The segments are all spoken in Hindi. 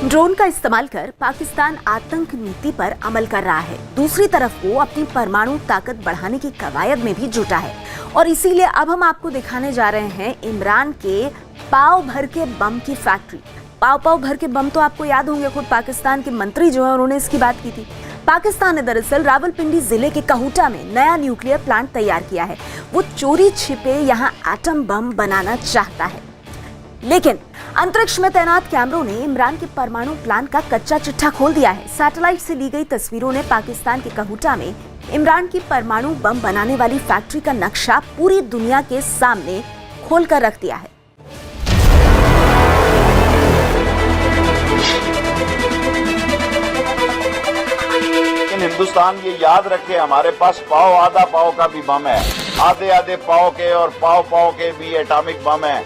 ड्रोन का इस्तेमाल कर पाकिस्तान आतंक नीति पर अमल कर रहा है। दूसरी तरफ वो अपनी परमाणु ताकत बढ़ाने की कवायद में भी जुटा है और इसीलिए अब हम आपको दिखाने जा रहे हैं इमरान के पाव भर के बम की फैक्ट्री। पाव भर के बम तो आपको याद होंगे, खुद पाकिस्तान के मंत्री जो है उन्होंने इसकी बात की थी। पाकिस्तान ने दरअसल रावलपिंडी जिले के कहूटा में नया न्यूक्लियर प्लांट तैयार किया है। वो चोरी छिपे यहाँ एटम बम बनाना चाहता है, लेकिन अंतरिक्ष में तैनात कैमरों ने इमरान के परमाणु प्लांट का कच्चा चिट्ठा खोल दिया है। सैटेलाइट से ली गई तस्वीरों ने पाकिस्तान के कहूटा में इमरान की परमाणु बम बनाने वाली फैक्ट्री का नक्शा पूरी दुनिया के सामने खोलकर रख दिया है। हिंदुस्तान ये याद रखे, हमारे पास पाव आधा पाव का भी बम है, आधे आधे पाव के और पाव के भी एटॉमिक बम है।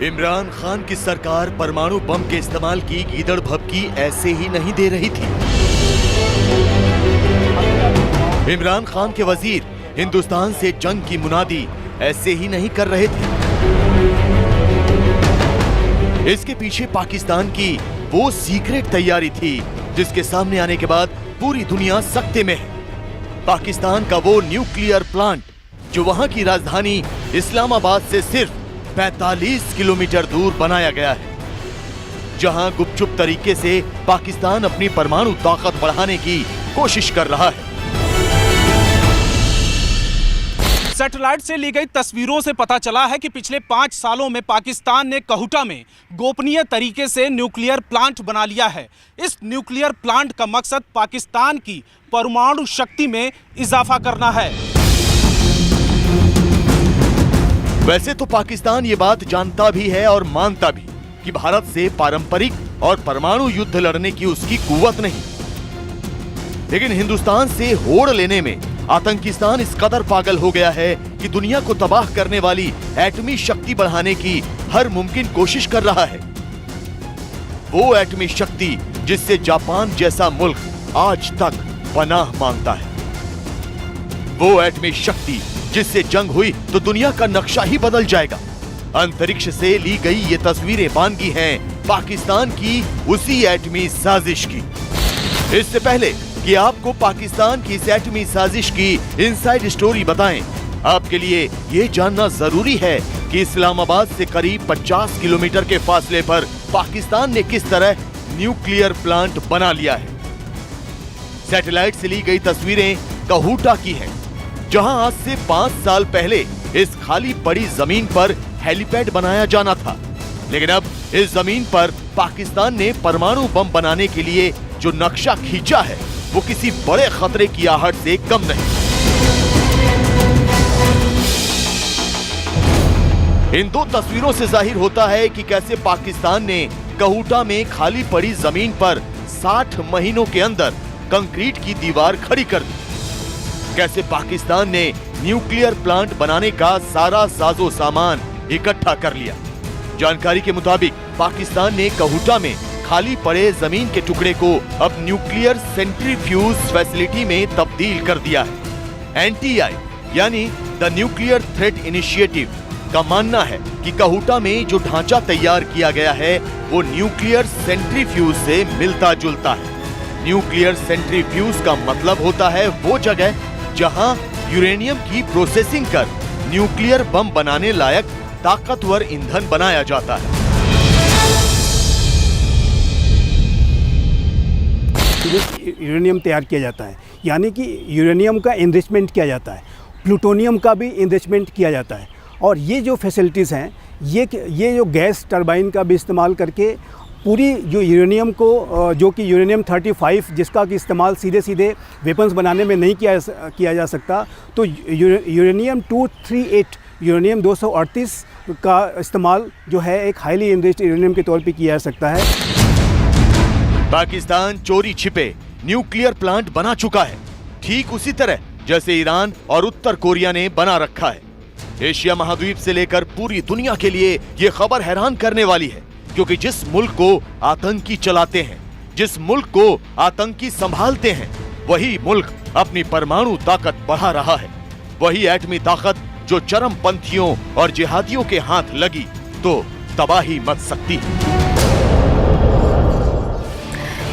इमरान खान की सरकार परमाणु बम के इस्तेमाल की गीदड़ भभकी ऐसे ही नहीं दे रही थी। इमरान खान के वजीर हिंदुस्तान से जंग की मुनादी ऐसे ही नहीं कर रहे थे। इसके पीछे पाकिस्तान की वो सीक्रेट तैयारी थी जिसके सामने आने के बाद पूरी दुनिया सकते में है। पाकिस्तान का वो न्यूक्लियर प्लांट जो वहां की राजधानी इस्लामाबाद से सिर्फ 45 किलोमीटर दूर बनाया गया है, जहां गुपचुप तरीके से पाकिस्तान अपनी परमाणु ताकत बढ़ाने की कोशिश कर रहा है। सैटेलाइट से ली गई तस्वीरों से पता चला है कि पिछले 5 सालों में पाकिस्तान ने कहूटा में गोपनीय तरीके से न्यूक्लियर प्लांट बना लिया है। इस न्यूक्लियर प्लांट का मकसद पाकिस्तान की परमाणु शक्ति में इजाफा करना है। वैसे तो पाकिस्तान ये बात जानता भी है और मानता भी कि भारत से पारंपरिक और परमाणु युद्ध लड़ने की उसकी कुव्वत नहीं, लेकिन हिंदुस्तान से होड़ लेने में आतंकिस्तान इस कदर पागल हो गया है कि दुनिया को तबाह करने वाली एटमी शक्ति बढ़ाने की हर मुमकिन कोशिश कर रहा है। वो एटमी शक्ति जिससे जापान जैसा मुल्क आज तक पनाह मांगता है। वो एटमी शक्ति जिससे जंग हुई तो दुनिया का नक्शा ही बदल जाएगा। अंतरिक्ष से ली गई ये तस्वीरें बानगी हैं पाकिस्तान की उसी एटमी साजिश की। इससे पहले कि आपको पाकिस्तान की इस एटमी साजिश की इनसाइड स्टोरी बताएं, आपके लिए ये जानना जरूरी है कि इस्लामाबाद से करीब 50 किलोमीटर के फासले पर पाकिस्तान ने किस तरह न्यूक्लियर प्लांट बना लिया है। सैटेलाइट से ली गई तस्वीरें कहूटा की हैं, जहां आज से 5 साल पहले इस खाली पड़ी जमीन पर हेलीपैड बनाया जाना था, लेकिन अब इस जमीन पर पाकिस्तान ने परमाणु बम बनाने के लिए जो नक्शा खींचा है वो किसी बड़े खतरे की आहट से कम नहीं। इन दो तस्वीरों से जाहिर होता है कि कैसे पाकिस्तान ने कहूटा में खाली पड़ी जमीन पर 60 महीनों के अंदर कंक्रीट की दीवार खड़ी कर दी। कैसे पाकिस्तान ने न्यूक्लियर प्लांट बनाने का सारा साजो सामान इकट्ठा कर लिया। जानकारी के मुताबिक पाकिस्तान ने कहूटा में खाली पड़े जमीन के टुकड़े को अब न्यूक्लियर सेंट्रीफ्यूज फैसिलिटी में तब्दील कर दिया है। एनटीआई यानी द न्यूक्लियर थ्रेट इनिशिएटिव का मानना है कि कहूटा में जो ढांचा तैयार किया गया है वो न्यूक्लियर सेंट्रीफ्यूज से मिलता जुलता है। न्यूक्लियर सेंट्रीफ्यूज का मतलब होता है वो जगह जहां यूरेनियम की प्रोसेसिंग कर न्यूक्लियर बम बनाने लायक ताकतवर ईंधन बनाया जाता है। यूरेनियम तैयार किया जाता है, यानी कि यूरेनियम का एनरिचमेंट किया जाता है, प्लूटोनियम का भी एनरिचमेंट किया जाता है। और ये जो फैसिलिटीज़ हैं ये जो गैस टरबाइन का भी इस्तेमाल करके पूरी जो यूरेनियम को, जो कि यूरेनियम 35 जिसका कि इस्तेमाल सीधे सीधे वेपन्स बनाने में नहीं किया जा सकता, तो यूरेनियम 238 यूरेनियम 238 का इस्तेमाल जो है एक हाईली एनरिच्ड यूरेनियम के तौर पे किया जा सकता है। पाकिस्तान चोरी छिपे न्यूक्लियर प्लांट बना चुका है, ठीक उसी तरह जैसे ईरान और उत्तर कोरिया ने बना रखा है। एशिया महाद्वीप से लेकर पूरी दुनिया के लिए ये खबर हैरान करने वाली है, क्योंकि जिस मुल्क को आतंकी चलाते हैं, जिस मुल्क को आतंकी संभालते हैं वही मुल्क अपनी परमाणु ताकत बढ़ा रहा है। वही एटमी ताकत जो चरमपंथियों और जिहादियों के हाथ लगी तो तबाही मच सकती है।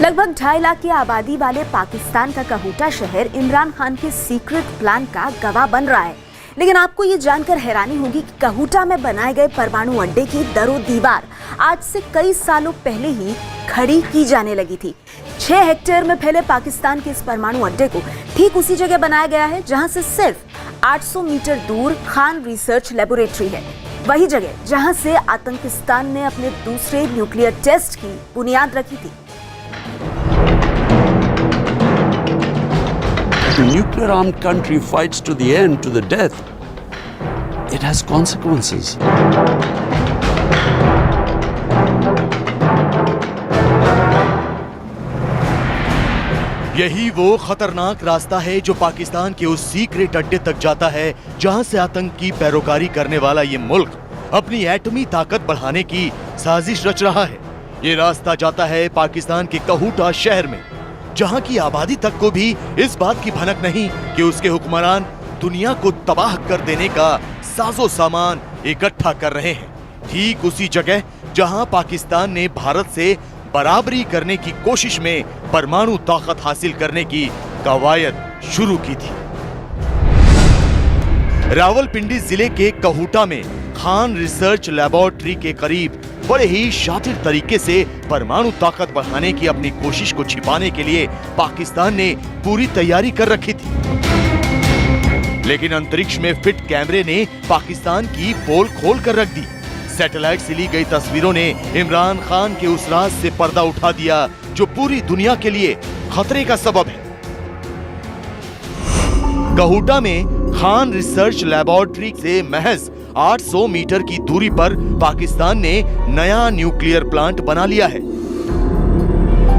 लगभग 2.5 लाख की आबादी वाले पाकिस्तान का कहूटा शहर इमरान खान के सीक्रेट प्लान का गवाह बन रहा है। लेकिन आपको ये जानकर हैरानी होगी कि कहूटा में बनाए गए परमाणु अड्डे की दरो दीवार आज से कई सालों पहले ही खड़ी की जाने लगी थी। 6 हेक्टेयर में फैले पाकिस्तान के इस परमाणु अड्डे को ठीक उसी जगह बनाया गया है जहां से सिर्फ 800 मीटर दूर खान रिसर्च लेबोरेटरी है। वही जगह जहां से आतंकिस्तान ने अपने दूसरे न्यूक्लियर टेस्ट की बुनियाद रखी थी। If a nuclear armed country fights to the end, to the death, it has consequences. यही वो खतरनाक रास्ता है जो पाकिस्तान के उस सीक्रेट अड्डे तक जाता है जहां से आतंक की पैरोकारी करने वाला ये मुल्क अपनी एटमी ताकत बढ़ाने की साजिश रच रहा है। ये रास्ता जाता है पाकिस्तान के कहूटा शहर में, जहां की आबादी तक को भी इस बात की भनक नहीं कि उसके हुक्मरान दुनिया को तबाह कर देने का साजो सामान इकट्ठा कर रहे हैं। ठीक उसी जगह जहां पाकिस्तान ने भारत से बराबरी करने की कोशिश में परमाणु ताकत हासिल करने की कवायद शुरू की थी। रावलपिंडी जिले के कहूटा में खान रिसर्च लेबोरेटरी के करीब बड़े ही शातिर तरीके से परमाणु ताकत बढ़ाने की अपनी कोशिश को छिपाने के लिए पाकिस्तान ने पूरी तैयारी कर रखी थी। लेकिन अंतरिक्ष में फिट कैमरे ने पाकिस्तान की पोल खोल कर रख दी। सैटेलाइट से ली गई तस्वीरों ने इमरान खान के उस राज से पर्दा उठा दिया जो पूरी दुनिया के लिए खतरे का सबब है। कहूटा में खान रिसर्च लेबोरेटरी से महज 800 मीटर की दूरी पर पाकिस्तान ने नया न्यूक्लियर प्लांट बना लिया है।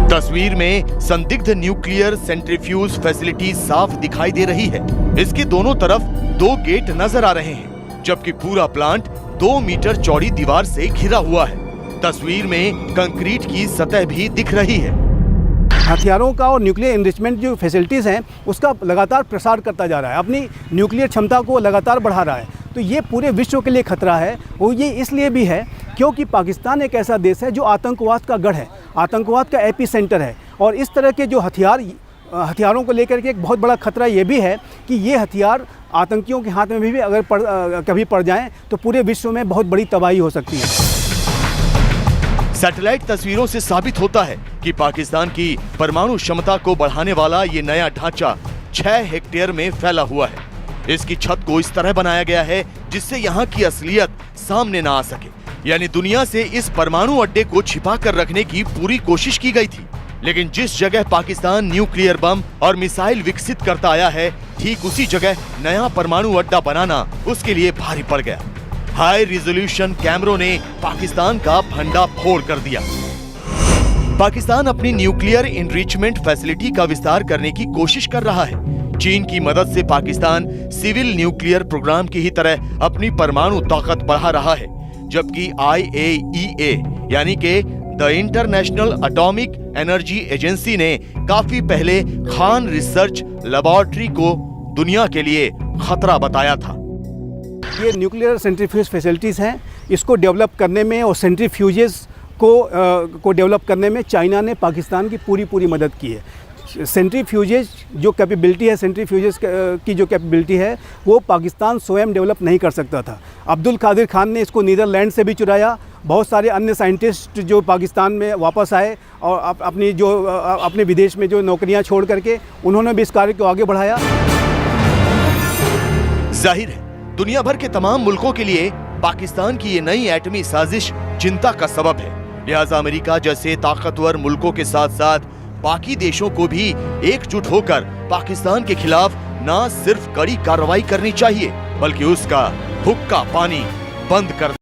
तस्वीर में संदिग्ध न्यूक्लियर सेंट्रीफ्यूज फैसिलिटी साफ दिखाई दे रही है। इसके दोनों तरफ 2 गेट नजर आ रहे हैं, जबकि पूरा प्लांट 2 मीटर चौड़ी दीवार से घिरा हुआ है। तस्वीर में कंक्रीट की सतह भी दिख रही है। हथियारों का और न्यूक्लियर इनरिचमेंट जो फैसिलिटीज़ हैं उसका लगातार प्रसार करता जा रहा है, अपनी न्यूक्लियर क्षमता को लगातार बढ़ा रहा है। तो ये पूरे विश्व के लिए खतरा है। वो ये इसलिए भी है क्योंकि पाकिस्तान एक ऐसा देश है जो आतंकवाद का गढ़ है, आतंकवाद का एपी सेंटर है। और इस तरह के जो हथियारों को लेकर के एक बहुत बड़ा खतरा ये भी है कि ये हथियार आतंकियों के हाथ में भी अगर कभी पड़ जाएं तो पूरे विश्व में बहुत बड़ी तबाही हो सकती है। सैटेलाइट तस्वीरों से साबित होता है कि पाकिस्तान की परमाणु क्षमता को बढ़ाने वाला ये नया ढांचा 6 हेक्टेयर में फैला हुआ है। इसकी छत को इस तरह बनाया गया है जिससे यहाँ की असलियत सामने ना आ सके। यानी दुनिया से इस परमाणु अड्डे को छिपा कर रखने की पूरी कोशिश की गई थी। लेकिन जिस जगह पाकिस्तान न्यूक्लियर बम और मिसाइल विकसित करता आया है, ठीक उसी जगह नया परमाणु अड्डा बनाना उसके लिए भारी पड़ गया। हाई रिजोल्यूशन कैमरों ने पाकिस्तान का भंडा फोड़ कर दिया। पाकिस्तान अपनी न्यूक्लियर इनरिचमेंट फैसिलिटी का विस्तार करने की कोशिश कर रहा है। चीन की मदद से पाकिस्तान सिविल न्यूक्लियर प्रोग्राम की ही तरह अपनी परमाणु ताकत बढ़ा रहा है, जबकि IAEA यानी कि the international atomic energy agency ने काफी पहले खान रिसर्च लेबोरेटरी को दुनिया के लिए खतरा बताया था। ये न्यूक्लियर सेंट्रीफ्यूज फैसिलिटीज़ हैं, इसको डेवलप करने में और सेंट्रीफ्यूजेस को डेवलप करने में चाइना ने पाकिस्तान की पूरी मदद की है। सेंट्रीफ्यूजेस जो कैपेबिलिटी है, सेंट्रीफ्यूजेस की जो कैपेबिलिटी है वो पाकिस्तान स्वयं डेवलप नहीं कर सकता था। अब्दुल कादिर खान ने इसको नीदरलैंड से भी चुराया। बहुत सारे अन्य साइंटिस्ट जो पाकिस्तान में वापस आए और अपने विदेश में जो नौकरियां छोड़ करके उन्होंने भी इस कार्य को आगे बढ़ाया। जाहिर है दुनिया भर के तमाम मुल्कों के लिए पाकिस्तान की ये नई एटमी साजिश चिंता का सबब है। लिहाजा अमेरिका जैसे ताकतवर मुल्कों के साथ साथ बाकी देशों को भी एकजुट होकर पाकिस्तान के खिलाफ न सिर्फ कड़ी कार्रवाई करनी चाहिए बल्कि उसका हुक्का पानी बंद कर